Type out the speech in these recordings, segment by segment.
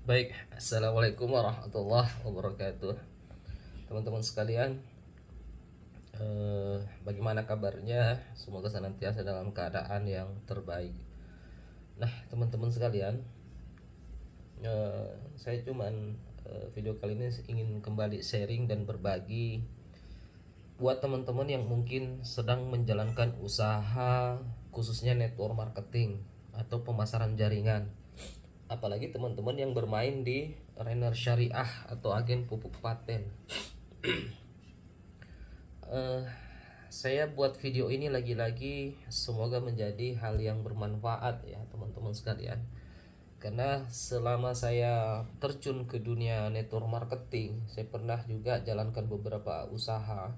Baik, assalamualaikum warahmatullahi wabarakatuh, teman-teman sekalian. Bagaimana kabarnya? Semoga senantiasa dalam keadaan yang terbaik. Nah, teman-teman sekalian, saya cuman video kali ini ingin kembali sharing dan berbagi buat teman-teman yang mungkin sedang menjalankan usaha, khususnya network marketing atau pemasaran jaringan. Apalagi teman-teman yang bermain di trainer syariah atau agen pupuk paten. Saya buat video ini lagi-lagi semoga menjadi hal yang bermanfaat ya teman-teman sekalian. Karena selama saya terjun ke dunia network marketing, saya pernah juga jalankan beberapa usaha.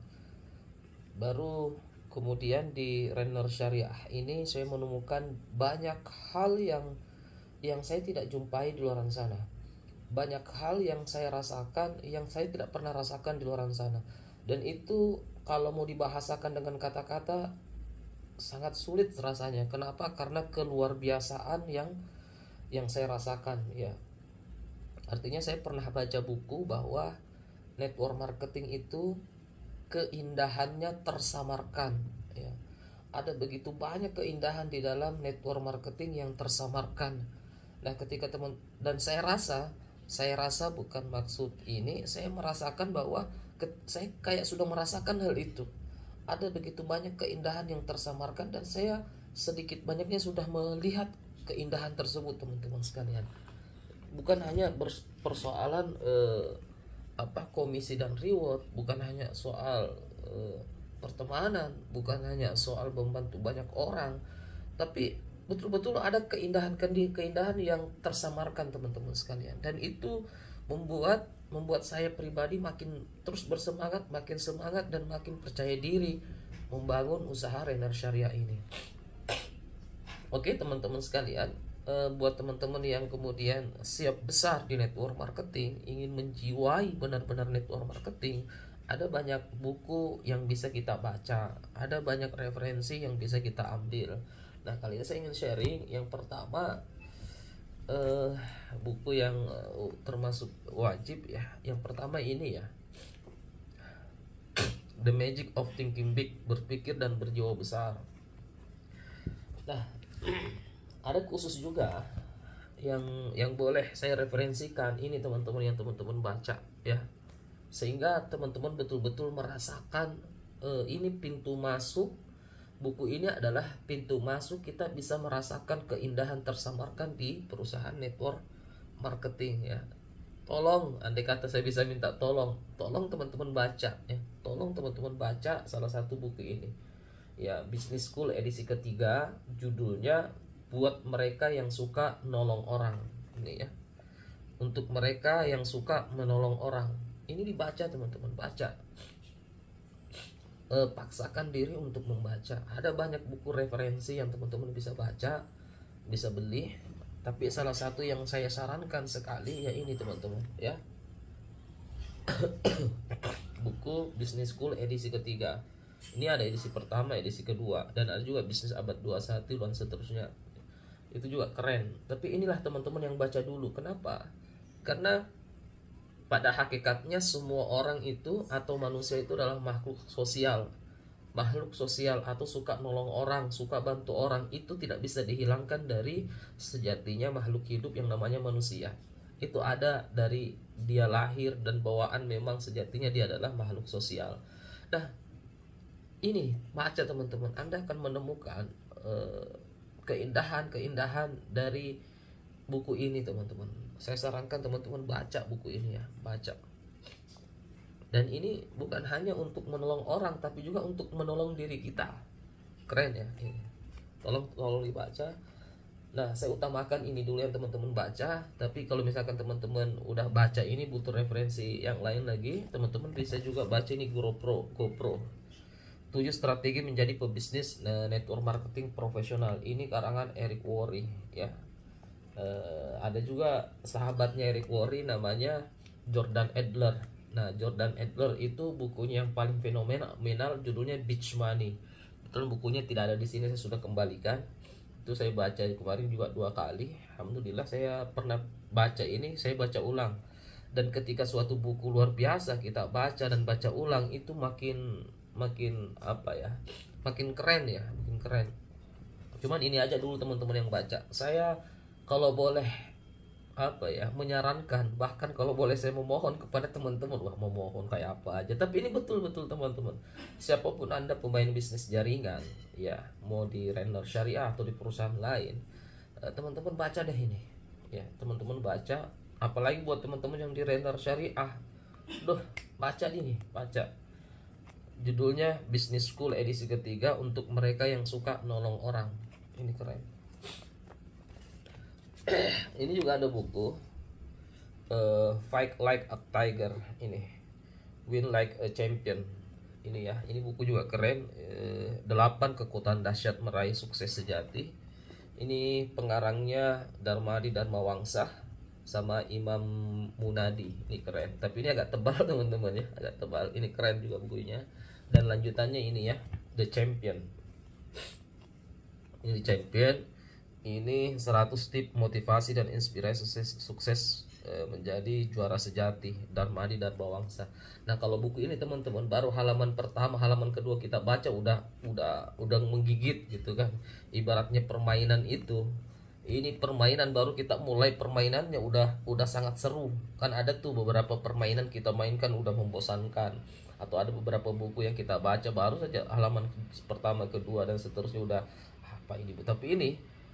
Baru kemudian di trainer syariah ini saya menemukan banyak hal yang saya tidak jumpai di luar sana. Banyak hal yang saya rasakan yang saya tidak pernah rasakan di luar sana. Dan itu kalau mau dibahasakan dengan kata-kata sangat sulit rasanya. Kenapa? Karena keluar biasaan yang saya rasakan ya. Artinya saya pernah baca buku bahwa network marketing itu keindahannya tersamarkan ya. Ada begitu banyak keindahan di dalam network marketing yang tersamarkan. Nah, ketika teman dan saya rasa bukan maksud ini, saya merasakan bahwa saya kayak sudah merasakan hal itu. Ada begitu banyak keindahan yang tersamarkan dan saya sedikit banyaknya sudah melihat keindahan tersebut, teman-teman sekalian. Bukan hanya persoalan komisi dan reward, bukan hanya soal pertemanan, bukan hanya soal membantu banyak orang, tapi betul-betul ada keindahan yang tersamarkan, teman-teman sekalian. Dan itu membuat saya pribadi makin terus bersemangat, makin semangat dan makin percaya diri membangun usaha trainer syariah ini. Oke, teman-teman sekalian, buat teman-teman yang kemudian siap besar di network marketing, ingin menjiwai benar-benar network marketing, ada banyak buku yang bisa kita baca, ada banyak referensi yang bisa kita ambil. Nah, kali ini saya ingin sharing yang pertama, buku yang termasuk wajib ya. Yang pertama ini ya, The Magic of Thinking Big, berpikir dan berjiwa besar. Nah, ada khusus juga yang boleh saya referensikan ini teman-teman, yang teman-teman baca ya, sehingga teman-teman betul-betul merasakan ini pintu masuk. Buku ini adalah pintu masuk kita bisa merasakan keindahan tersamarkan di perusahaan network marketing ya. Tolong, andai kata saya bisa minta tolong teman-teman baca ya. Tolong teman-teman baca salah satu buku ini ya, Business School edisi ketiga, judulnya buat mereka yang suka nolong orang. Ini ya, untuk mereka yang suka menolong orang. Ini dibaca teman-teman, baca. Paksakan diri untuk membaca. Ada banyak buku referensi yang teman-teman bisa baca, bisa beli. Tapi salah satu yang saya sarankan sekali ya ini teman-teman ya, buku Business School edisi ketiga. Ini ada edisi pertama, edisi kedua, dan ada juga bisnis abad 21 dan seterusnya. Itu juga keren. Tapi inilah teman-teman yang baca dulu. Kenapa? Karena pada hakikatnya semua orang itu atau manusia itu adalah makhluk sosial. Makhluk sosial atau suka nolong orang, suka bantu orang, itu tidak bisa dihilangkan dari sejatinya makhluk hidup yang namanya manusia. Itu ada dari dia lahir dan bawaan, memang sejatinya dia adalah makhluk sosial. Nah, ini baca teman-teman, Anda akan menemukan keindahan dari buku ini teman-teman. Saya sarankan teman-teman baca buku ini ya, baca. Dan ini bukan hanya untuk menolong orang, tapi juga untuk menolong diri kita. Keren ya ini. Tolong dibaca. Nah, saya utamakan ini dulu yang teman-teman baca. Tapi kalau misalkan teman-teman udah baca ini butuh referensi yang lain lagi, teman-teman bisa juga baca ini GoPro 7 strategi menjadi pebisnis network marketing profesional. Ini karangan Eric Worre ya. Ada juga sahabatnya Eric Worre namanya Jordan Adler. Nah, Jordan Adler itu bukunya yang paling fenomenal, judulnya Beach Money. Betul, bukunya tidak ada di sini, saya sudah kembalikan. Itu saya baca kemarin juga 2 kali. Alhamdulillah saya pernah baca ini saya baca ulang. Dan ketika suatu buku luar biasa kita baca dan baca ulang, itu makin makin apa ya, makin keren ya, makin keren. Cuman ini aja dulu teman-teman yang baca. Saya kalau boleh apa ya, menyarankan, bahkan kalau boleh saya memohon kepada teman-teman, wah memohon kayak apa aja, tapi ini betul-betul teman-teman, siapapun Anda pemain bisnis jaringan ya, mau di Render Syariah atau di perusahaan lain, teman-teman baca deh ini ya, teman-teman baca. Apalagi buat teman-teman yang di Render Syariah, duh, baca ini, baca. Judulnya Business School edisi ketiga untuk mereka yang suka nolong orang. Ini keren. Ini juga ada buku Fight Like a Tiger, ini Win Like a Champion. Ini ya, ini buku juga keren. 8 kekuatan dahsyat meraih sukses sejati. Ini pengarangnya Darmadi Dharmawangsa sama Imam Munadi. Ini keren, tapi ini agak tebal teman-teman ya, agak tebal. Ini keren juga bukunya. Dan lanjutannya ini ya, The Champion. Ini The Champion. Ini 100 tips motivasi dan inspirasi sukses menjadi juara sejati, Darmadi Dharmawangsa. Nah, kalau buku ini teman-teman baru halaman pertama, halaman kedua kita baca udah menggigit gitu kan. Ibaratnya permainan itu, ini permainan baru kita mulai, permainannya udah sangat seru. Kan ada tuh beberapa permainan kita mainkan udah membosankan, atau ada beberapa buku yang kita baca baru saja halaman pertama, kedua dan seterusnya udah apa ini. Tapi ini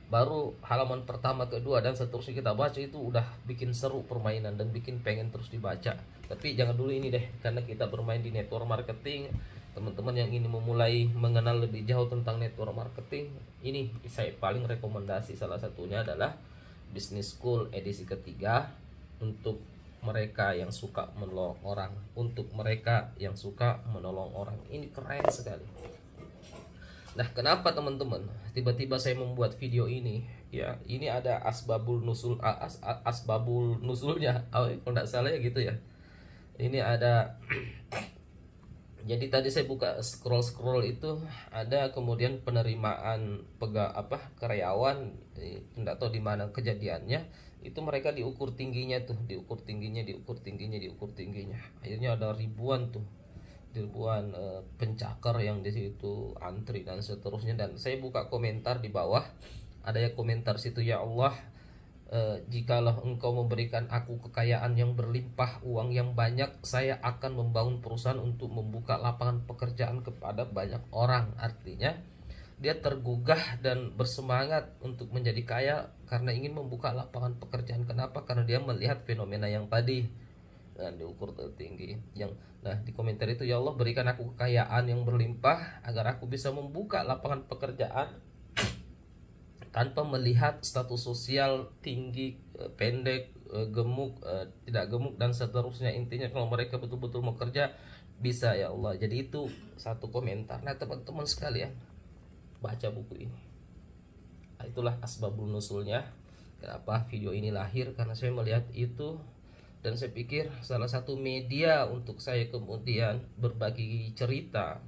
baru halaman pertama, kedua dan seterusnya kita baca itu udah bikin seru permainan dan bikin pengen terus dibaca. Tapi jangan dulu ini deh, karena kita bermain di network marketing. Teman-teman yang ingin memulai mengenal lebih jauh tentang network marketing, ini saya paling rekomendasi, salah satunya adalah Business School edisi ketiga untuk mereka yang suka menolong orang, untuk mereka yang suka menolong orang. Ini keren sekali. Nah, kenapa teman-teman tiba-tiba saya membuat video ini ya? Ini ada asbabul nusulnya, kalau tidak salah ya gitu ya. Ini ada jadi tadi saya buka scroll itu ada kemudian penerimaan karyawan, tidak tahu di mana kejadiannya, itu mereka diukur tingginya tuh, diukur tingginya. Akhirnya ada ribuan pencakar yang di situ antri dan seterusnya. Dan saya buka komentar di bawah, ada ya komentar situ, ya Allah, jikalau engkau memberikan aku kekayaan yang berlimpah, uang yang banyak, saya akan membangun perusahaan untuk membuka lapangan pekerjaan kepada banyak orang. Artinya dia tergugah dan bersemangat untuk menjadi kaya karena ingin membuka lapangan pekerjaan. Kenapa? Karena dia melihat fenomena yang tadi dan diukur tertinggi. Nah, di komentar itu, ya Allah, berikan aku kekayaan yang berlimpah agar aku bisa membuka lapangan pekerjaan tanpa melihat status sosial tinggi, pendek, gemuk, tidak gemuk dan seterusnya. Intinya kalau mereka betul-betul mau kerja, bisa ya Allah. Jadi itu satu komentar. Nah, teman-teman sekalian, baca buku ini. Nah, itulah asbabun nusulnya. Kenapa video ini lahir? Karena saya melihat itu dan saya pikir salah satu media untuk saya kemudian berbagi cerita,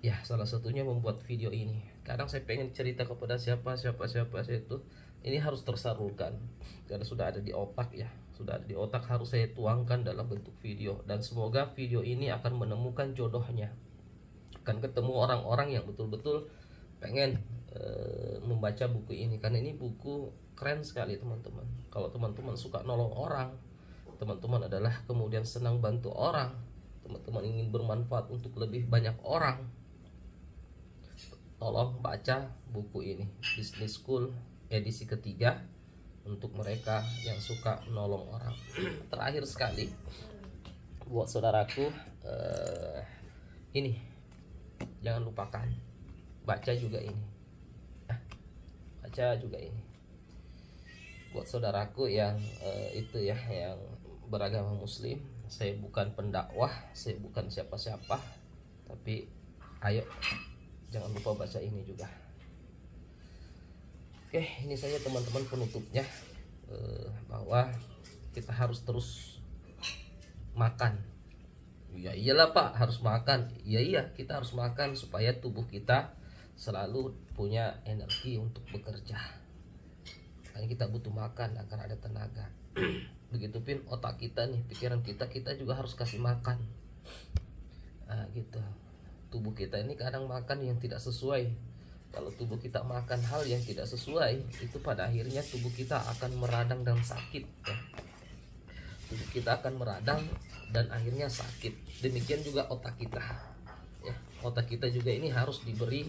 ya salah satunya membuat video ini. Kadang saya pengen cerita kepada siapa itu, ini harus tersalurkan karena sudah ada di otak ya, sudah ada di otak, harus saya tuangkan dalam bentuk video. Dan semoga video ini akan menemukan jodohnya, akan ketemu orang-orang yang betul-betul pengen membaca buku ini, karena ini buku keren sekali teman-teman. Kalau teman-teman suka nolong orang, teman-teman adalah kemudian senang bantu orang, teman-teman ingin bermanfaat untuk lebih banyak orang, tolong baca buku ini, Business School edisi ketiga untuk mereka yang suka nolong orang. Terakhir sekali buat saudaraku, ini jangan lupakan baca juga ini, baca juga ini buat saudaraku yang itu ya, yang beragama Muslim. Saya bukan pendakwah, saya bukan siapa-siapa, tapi ayo jangan lupa baca ini juga. Oke, ini saja teman-teman penutupnya, bahwa kita harus terus makan. Ya iyalah Pak, harus makan. Iya, kita harus makan supaya tubuh kita selalu punya energi untuk bekerja. Makanya kita butuh makan agar ada tenaga. Begitupun otak kita nih, pikiran kita juga harus kasih makan. Nah, gitu. Tubuh kita ini kadang makan yang tidak sesuai. Kalau tubuh kita makan hal yang tidak sesuai, itu pada akhirnya tubuh kita akan meradang dan sakit ya. Tubuh kita akan meradang dan akhirnya sakit. Demikian juga otak kita ya. Otak kita juga ini harus diberi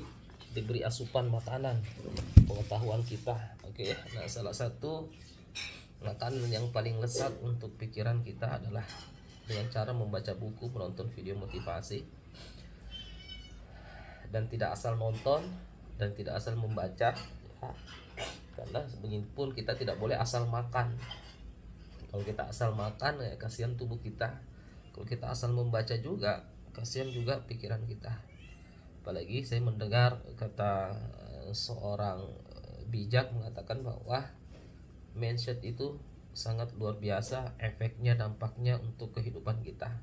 asupan makanan, pengetahuan kita. Oke ya. Nah, salah satu makanan yang paling lezat untuk pikiran kita adalah dengan cara membaca buku, menonton video motivasi, dan tidak asal nonton dan tidak asal membaca ya. Karena begitupun kita tidak boleh asal makan. Kalau kita asal makan ya kasihan tubuh kita. Kalau kita asal membaca juga kasihan juga pikiran kita. Apalagi saya mendengar kata seorang bijak mengatakan bahwa mindset itu sangat luar biasa efeknya, dampaknya untuk kehidupan kita.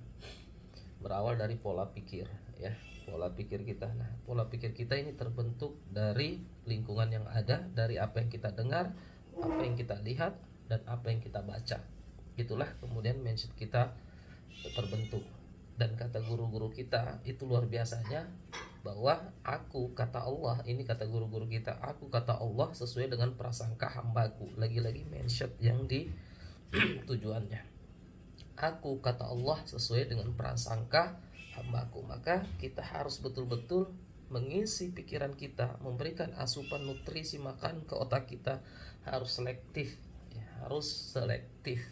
Berawal dari pola pikir ya, pola pikir kita. Nah, pola pikir kita ini terbentuk dari lingkungan yang ada, dari apa yang kita dengar, apa yang kita lihat, dan apa yang kita baca. Itulah kemudian mindset kita terbentuk. Dan kata guru-guru kita itu luar biasanya, bahwa aku kata Allah, ini kata guru-guru kita, aku kata Allah sesuai dengan prasangka hambaku. Lagi-lagi mindset yang di tujuannya. Aku kata Allah sesuai dengan prasangka hambaku. Maka kita harus betul-betul mengisi pikiran kita, memberikan asupan nutrisi makan ke otak kita, harus selektif ya, harus selektif.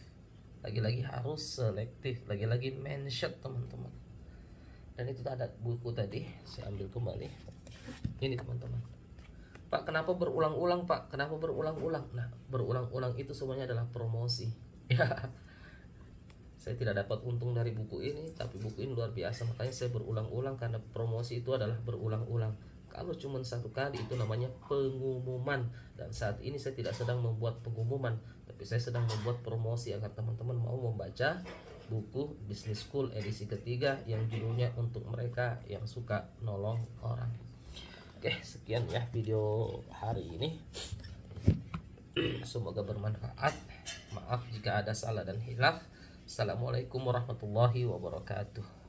Lagi-lagi harus selektif, lagi-lagi mindset teman-teman. Dan itu ada buku tadi, saya ambil kembali. Ini teman-teman. Pak, kenapa berulang-ulang Pak? Kenapa berulang-ulang? Nah, berulang-ulang itu semuanya adalah promosi. Ya, saya tidak dapat untung dari buku ini, tapi buku ini luar biasa. Makanya saya berulang-ulang, karena promosi itu adalah berulang-ulang. Kalau cuma satu kali itu namanya pengumuman. Dan saat ini saya tidak sedang membuat pengumuman, tapi saya sedang membuat promosi agar teman-teman mau membaca buku Business School edisi ketiga yang judulnya Untuk Mereka yang Suka Nolong Orang. Oke, sekian ya video hari ini. Semoga bermanfaat. Maaf jika ada salah dan hilaf. Assalamualaikum warahmatullahi wabarakatuh.